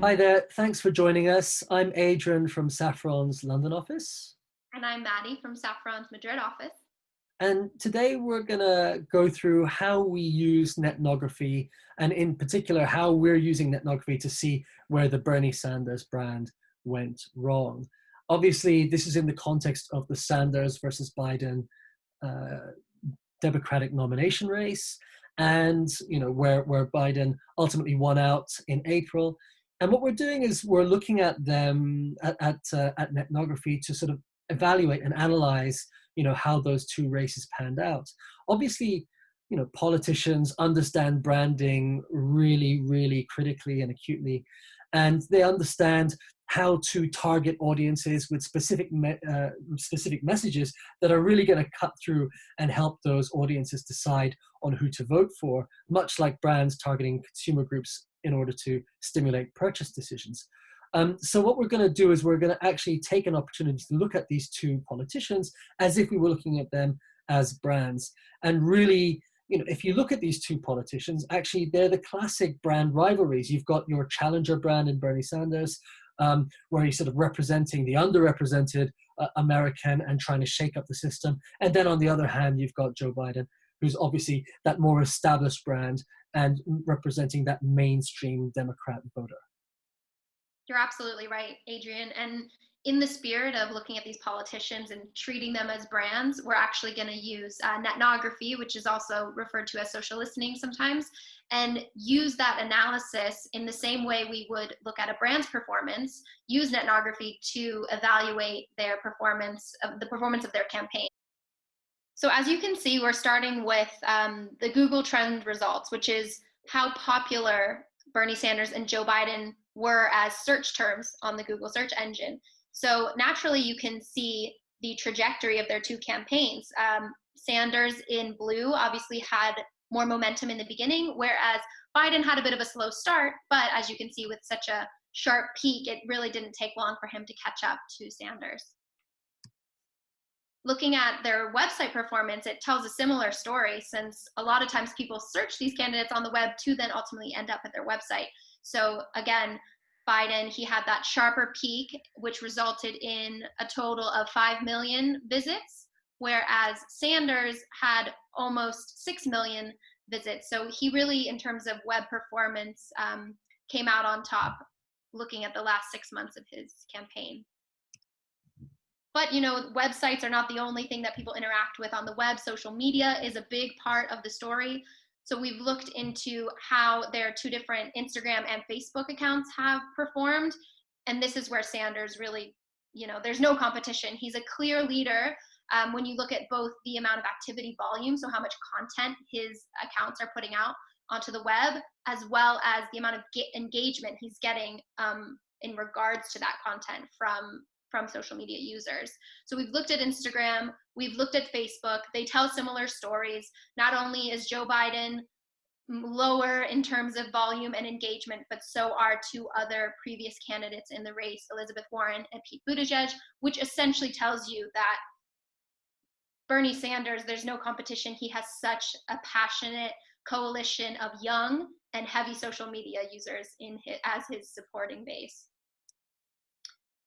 Hi there, thanks for joining us. I'm Adrian from Saffron's London office. And I'm Maddie from Saffron's Madrid office. And today we're going to go through how we use netnography, and in particular, how we're using netnography to see where the Bernie Sanders brand went wrong. Obviously, this is in the context of the Sanders versus Biden uh, Democratic nomination race, and where Biden ultimately won out in April. And what we're doing is we're looking at them at netnography to sort of evaluate and analyze how those two races panned out. Obviously, politicians understand branding really, really critically and acutely, and they understand how to target audiences with specific messages that are really going to cut through and help those audiences decide on who to vote for, much like brands targeting consumer groups in order to stimulate purchase decisions. So what we're going to do is we're going to actually take an opportunity to look at these two politicians as if we were looking at them as brands. And really, if you look at these two politicians, actually they're the classic brand rivalries. You've got your challenger brand in Bernie Sanders, where he's sort of representing the underrepresented American and trying to shake up the system. And then on the other hand, you've got Joe Biden, who's obviously that more established brand and representing that mainstream Democrat voter. You're absolutely right, Adrian. And in the spirit of looking at these politicians and treating them as brands, we're actually going to use netnography, which is also referred to as social listening sometimes, and use that analysis in the same way we would look at a brand's performance, use netnography to evaluate their performance, the performance of their campaign. So as you can see, we're starting with the Google Trend results, which is how popular Bernie Sanders and Joe Biden were as search terms on the Google search engine. So naturally, you can see the trajectory of their two campaigns. Sanders in blue obviously had more momentum in the beginning, whereas Biden had a bit of a slow start, but as you can see with such a sharp peak, it really didn't take long for him to catch up to Sanders. Looking at their website performance, it tells a similar story, since a lot of times people search these candidates on the web to then ultimately end up at their website. So again, Biden, he had that sharper peak, which resulted in a total of 5 million visits, whereas Sanders had almost 6 million visits. So he really, in terms of web performance, came out on top looking at the last 6 months of his campaign. But websites are not the only thing that people interact with on the web. Social media is a big part of the story. So we've looked into how their two different Instagram and Facebook accounts have performed. And this is where Sanders really, there's no competition. He's a clear leader when you look at both the amount of activity volume, so how much content his accounts are putting out onto the web, as well as the amount of engagement he's getting in regards to that content from social media users. So we've looked at Instagram, we've looked at Facebook. They tell similar stories. Not only is Joe Biden lower in terms of volume and engagement, but so are two other previous candidates in the race, Elizabeth Warren and Pete Buttigieg, which essentially tells you that Bernie Sanders, there's no competition. He has such a passionate coalition of young and heavy social media users as his supporting base.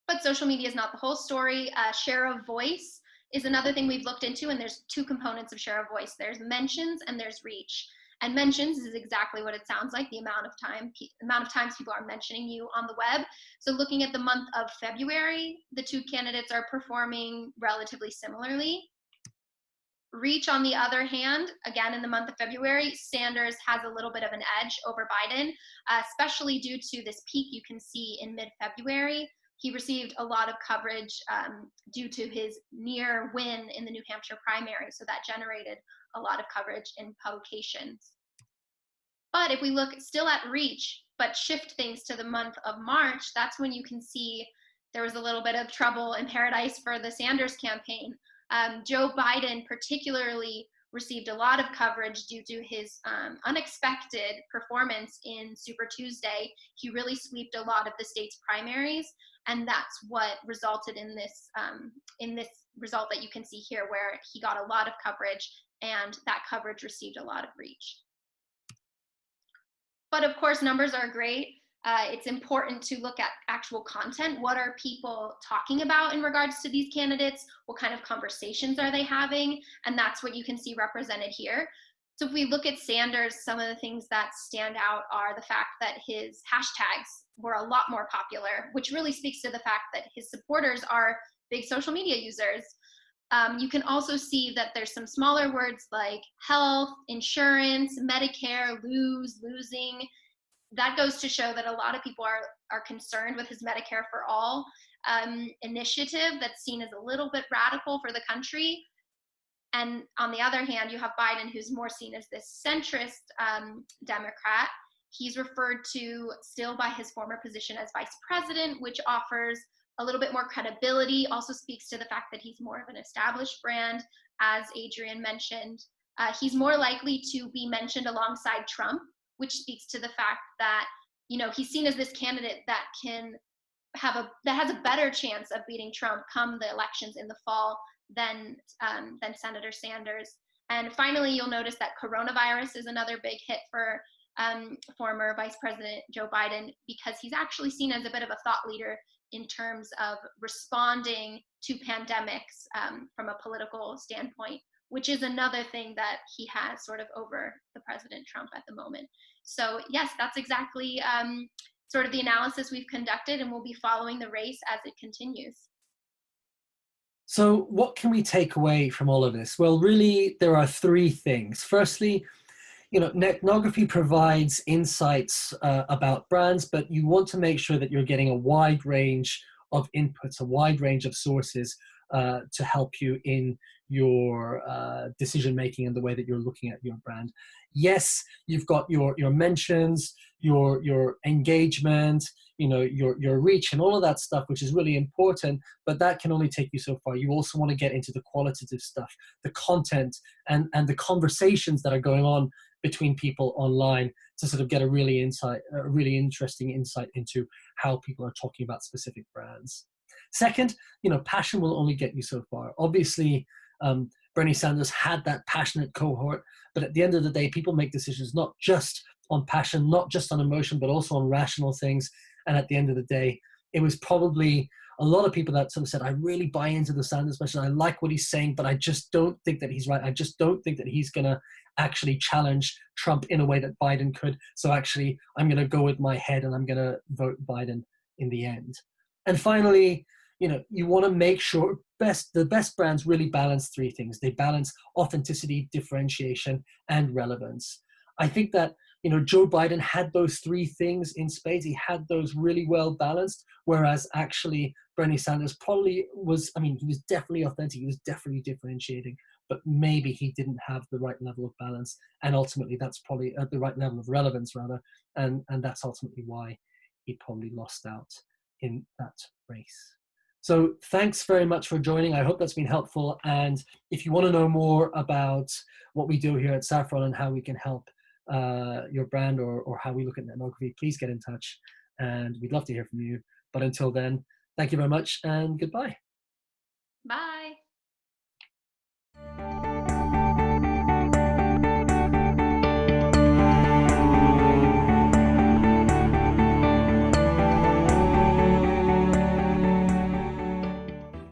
But social media is not the whole story. Share of voice is another thing we've looked into, and there's two components of share of voice. There's mentions and there's reach. And mentions is exactly what it sounds like, the amount of times people are mentioning you on the web. So looking at the month of February, the two candidates are performing relatively similarly. Reach, on the other hand, again, in the month of February, Sanders has a little bit of an edge over Biden, especially due to this peak you can see in mid-February. He received a lot of coverage due to his near win in the New Hampshire primary, so that generated a lot of coverage in publications. But if we look still at reach, but shift things to the month of March, that's when you can see there was a little bit of trouble in paradise for the Sanders campaign. Joe Biden particularly received a lot of coverage due to his unexpected performance in Super Tuesday. He really swept a lot of the state's primaries, and that's what resulted in this result that you can see here, where he got a lot of coverage, and that coverage received a lot of reach. But of course, numbers are great. It's important to look at actual content. What are people talking about in regards to these candidates? What kind of conversations are they having? And that's what you can see represented here. So if we look at Sanders, some of the things that stand out are the fact that his hashtags were a lot more popular, which really speaks to the fact that his supporters are big social media users. You can also see that there's some smaller words like health, insurance, Medicare, losing. That goes to show that a lot of people are concerned with his Medicare for All initiative that's seen as a little bit radical for the country. And on the other hand, you have Biden, who's more seen as this centrist Democrat. He's referred to still by his former position as vice president, which offers a little bit more credibility, also speaks to the fact that he's more of an established brand, as Adrian mentioned. He's more likely to be mentioned alongside Trump, which speaks to the fact that, you know, he's seen as this candidate that has a better chance of beating Trump come the elections in the fall than Senator Sanders. And finally, you'll notice that coronavirus is another big hit for former Vice President Joe Biden, because he's actually seen as a bit of a thought leader in terms of responding to pandemics from a political standpoint, which is another thing that he has sort of over the President Trump at the moment. So yes, that's exactly sort of the analysis we've conducted, and we'll be following the race as it continues. So what can we take away from all of this? Well, really, there are three things. Firstly, you know, netnography provides insights about brands, but you want to make sure that you're getting a wide range of inputs, a wide range of sources to help you in your decision making and the way that you're looking at your brand. Yes, you've got your mentions, your engagement, you know, your reach and all of that stuff, which is really important, but that can only take you so far. You also want to get into the qualitative stuff, the content and the conversations that are going on between people online to sort of get a really interesting insight into how people are talking about specific brands. Second, you know, passion will only get you so far. Obviously, Bernie Sanders had that passionate cohort, but at the end of the day, people make decisions not just on passion, not just on emotion, but also on rational things. And at the end of the day, it was probably a lot of people that sort of said, I really buy into the Sanders message. I like what he's saying, but I just don't think that he's right. I just don't think that he's going to actually challenge Trump in a way that Biden could. So actually, I'm going to go with my head and I'm going to vote Biden in the end. And finally, you know, you want to make sure the best brands really balance three things. They balance authenticity, differentiation, and relevance. I think that, you know, Joe Biden had those three things in spades. He had those really well balanced, whereas actually Bernie Sanders probably was, I mean, he was definitely authentic. He was definitely differentiating, but maybe he didn't have the right level of balance. And ultimately that's probably at the right level of relevance rather. And that's ultimately why he probably lost out in that race. So thanks very much for joining. I hope that's been helpful. And if you want to know more about what we do here at Saffron and how we can help your brand or how we look at netnography, please get in touch and we'd love to hear from you. But until then, thank you very much and goodbye. Bye.